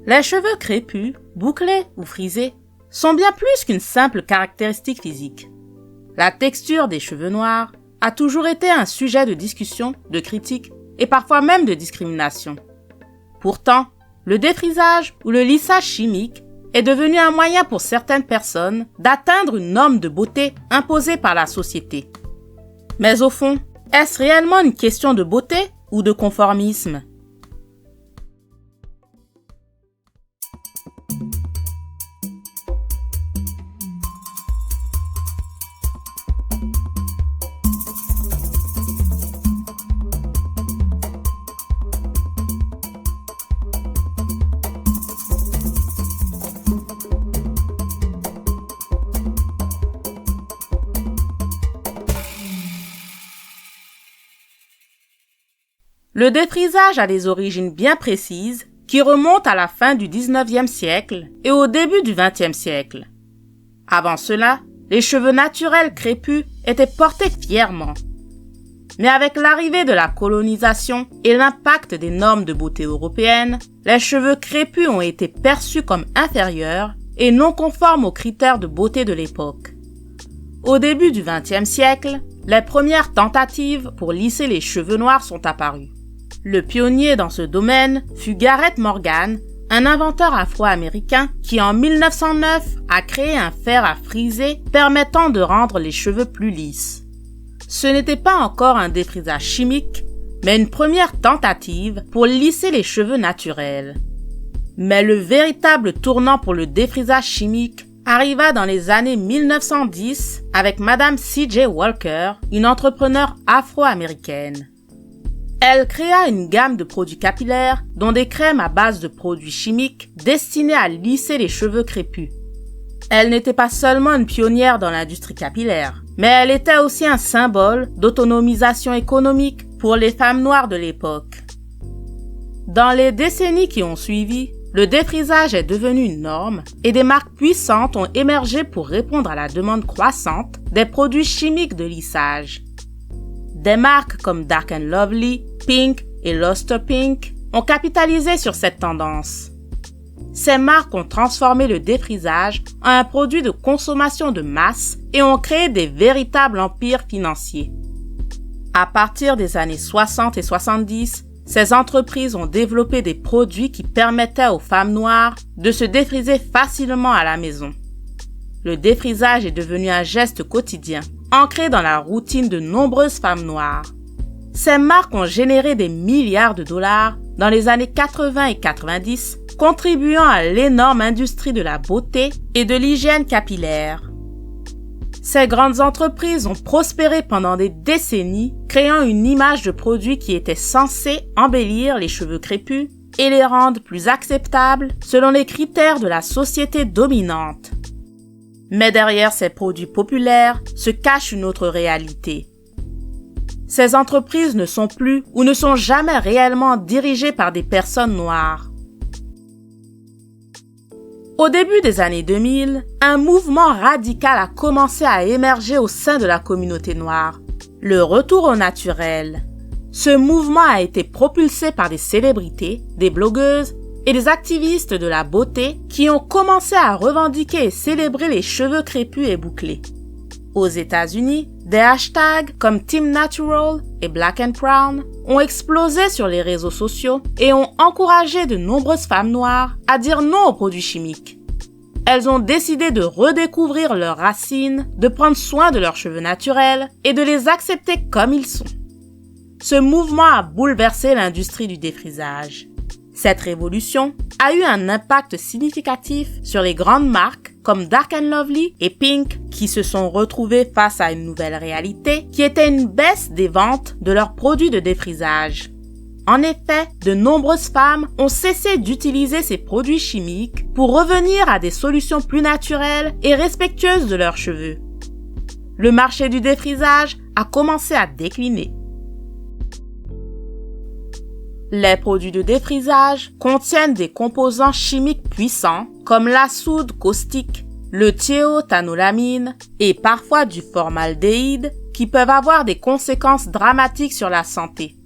Les cheveux crépus, bouclés ou frisés sont bien plus qu'une simple caractéristique physique. La texture des cheveux noirs a toujours été un sujet de discussion, de critique et parfois même de discrimination. Pourtant, le défrisage ou le lissage chimique est devenu un moyen pour certaines personnes d'atteindre une norme de beauté imposée par la société. Mais au fond, est-ce réellement une question de beauté ou de conformisme ? Le défrisage a des origines bien précises qui remontent à la fin du 19e siècle et au début du 20e siècle. Avant cela, les cheveux naturels crépus étaient portés fièrement. Mais avec l'arrivée de la colonisation et l'impact des normes de beauté européennes, les cheveux crépus ont été perçus comme inférieurs et non conformes aux critères de beauté de l'époque. Au début du 20e siècle, les premières tentatives pour lisser les cheveux noirs sont apparues. Le pionnier dans ce domaine fut Garrett Morgan, un inventeur afro-américain qui en 1909 a créé un fer à friser permettant de rendre les cheveux plus lisses. Ce n'était pas encore un défrisage chimique, mais une première tentative pour lisser les cheveux naturels. Mais le véritable tournant pour le défrisage chimique arriva dans les années 1910 avec Madame C.J. Walker, une entrepreneure afro-américaine. Elle créa une gamme de produits capillaires, dont des crèmes à base de produits chimiques destinés à lisser les cheveux crépus. Elle n'était pas seulement une pionnière dans l'industrie capillaire, mais elle était aussi un symbole d'autonomisation économique pour les femmes noires de l'époque. Dans les décennies qui ont suivi, le défrisage est devenu une norme et des marques puissantes ont émergé pour répondre à la demande croissante des produits chimiques de lissage. Des marques comme Dark & Lovely, Pink et Luster Pink ont capitalisé sur cette tendance. Ces marques ont transformé le défrisage en un produit de consommation de masse et ont créé des véritables empires financiers. À partir des années 60 et 70, ces entreprises ont développé des produits qui permettaient aux femmes noires de se défriser facilement à la maison. Le défrisage est devenu un geste quotidien, ancré dans la routine de nombreuses femmes noires. Ces marques ont généré des milliards de dollars dans les années 80 et 90, contribuant à l'énorme industrie de la beauté et de l'hygiène capillaire. Ces grandes entreprises ont prospéré pendant des décennies, créant une image de produits qui était censée embellir les cheveux crépus et les rendre plus acceptables selon les critères de la société dominante. Mais derrière ces produits populaires se cache une autre réalité. Ces entreprises ne sont plus ou ne sont jamais réellement dirigées par des personnes noires. Au début des années 2000, un mouvement radical a commencé à émerger au sein de la communauté noire, le retour au naturel. Ce mouvement a été propulsé par des célébrités, des blogueuses et des activistes de la beauté qui ont commencé à revendiquer et célébrer les cheveux crépus et bouclés. Aux États-Unis, des hashtags comme Team Natural et Black and Brown ont explosé sur les réseaux sociaux et ont encouragé de nombreuses femmes noires à dire non aux produits chimiques. Elles ont décidé de redécouvrir leurs racines, de prendre soin de leurs cheveux naturels et de les accepter comme ils sont. Ce mouvement a bouleversé l'industrie du défrisage. Cette révolution a eu un impact significatif sur les grandes marques comme Dark & Lovely et Pink qui se sont retrouvées face à une nouvelle réalité qui était une baisse des ventes de leurs produits de défrisage. En effet, de nombreuses femmes ont cessé d'utiliser ces produits chimiques pour revenir à des solutions plus naturelles et respectueuses de leurs cheveux. Le marché du défrisage a commencé à décliner. Les produits de défrisage contiennent des composants chimiques puissants comme la soude caustique, le thiéothanolamine et parfois du formaldéhyde qui peuvent avoir des conséquences dramatiques sur la santé.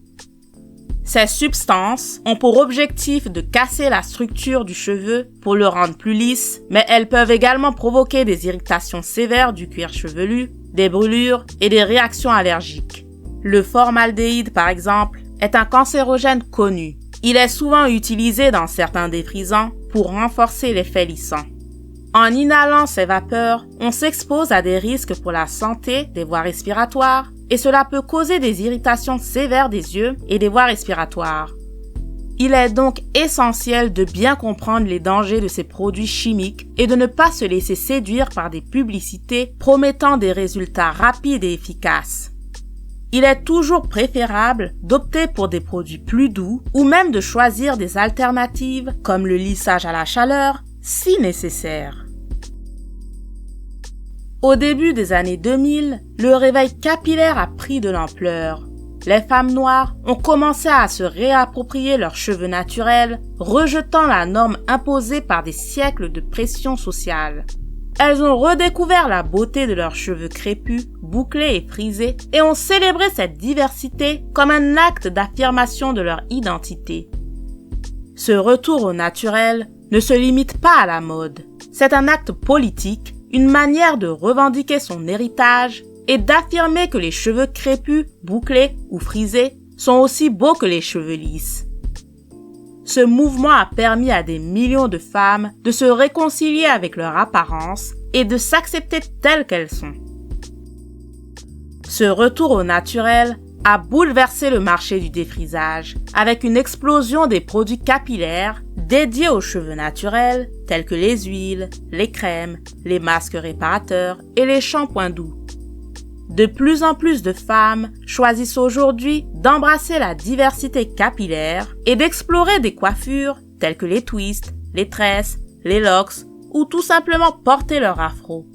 Ces substances ont pour objectif de casser la structure du cheveu pour le rendre plus lisse, mais elles peuvent également provoquer des irritations sévères du cuir chevelu, des brûlures et des réactions allergiques. Le formaldéhyde, par exemple, est un cancérogène connu. Il est souvent utilisé dans certains défrisants pour renforcer l'effet lissant. En inhalant ces vapeurs, on s'expose à des risques pour la santé des voies respiratoires et cela peut causer des irritations sévères des yeux et des voies respiratoires. Il est donc essentiel de bien comprendre les dangers de ces produits chimiques et de ne pas se laisser séduire par des publicités promettant des résultats rapides et efficaces. Il est toujours préférable d'opter pour des produits plus doux ou même de choisir des alternatives comme le lissage à la chaleur si nécessaire. Au début des années 2000, le réveil capillaire a pris de l'ampleur. Les femmes noires ont commencé à se réapproprier leurs cheveux naturels, rejetant la norme imposée par des siècles de pression sociale. Elles ont redécouvert la beauté de leurs cheveux crépus, bouclés et frisés, et ont célébré cette diversité comme un acte d'affirmation de leur identité. Ce retour au naturel ne se limite pas à la mode. C'est un acte politique, une manière de revendiquer son héritage et d'affirmer que les cheveux crépus, bouclés ou frisés sont aussi beaux que les cheveux lisses. Ce mouvement a permis à des millions de femmes de se réconcilier avec leur apparence et de s'accepter telles qu'elles sont. Ce retour au naturel a bouleversé le marché du défrisage avec une explosion des produits capillaires dédiés aux cheveux naturels tels que les huiles, les crèmes, les masques réparateurs et les shampoings doux. De plus en plus de femmes choisissent aujourd'hui d'embrasser la diversité capillaire et d'explorer des coiffures telles que les twists, les tresses, les locks ou tout simplement porter leur afro.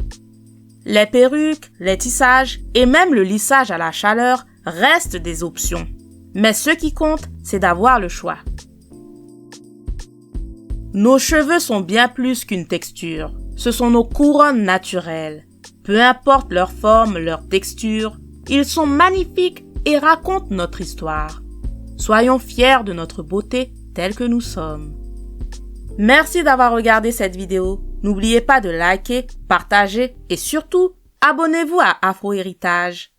Les perruques, les tissages et même le lissage à la chaleur restent des options. Mais ce qui compte, c'est d'avoir le choix. Nos cheveux sont bien plus qu'une texture. Ce sont nos couronnes naturelles. Peu importe leur forme, leur texture, ils sont magnifiques et racontent notre histoire. Soyons fiers de notre beauté telle que nous sommes. Merci d'avoir regardé cette vidéo. N'oubliez pas de liker, partager et surtout, abonnez-vous à Afro Héritage.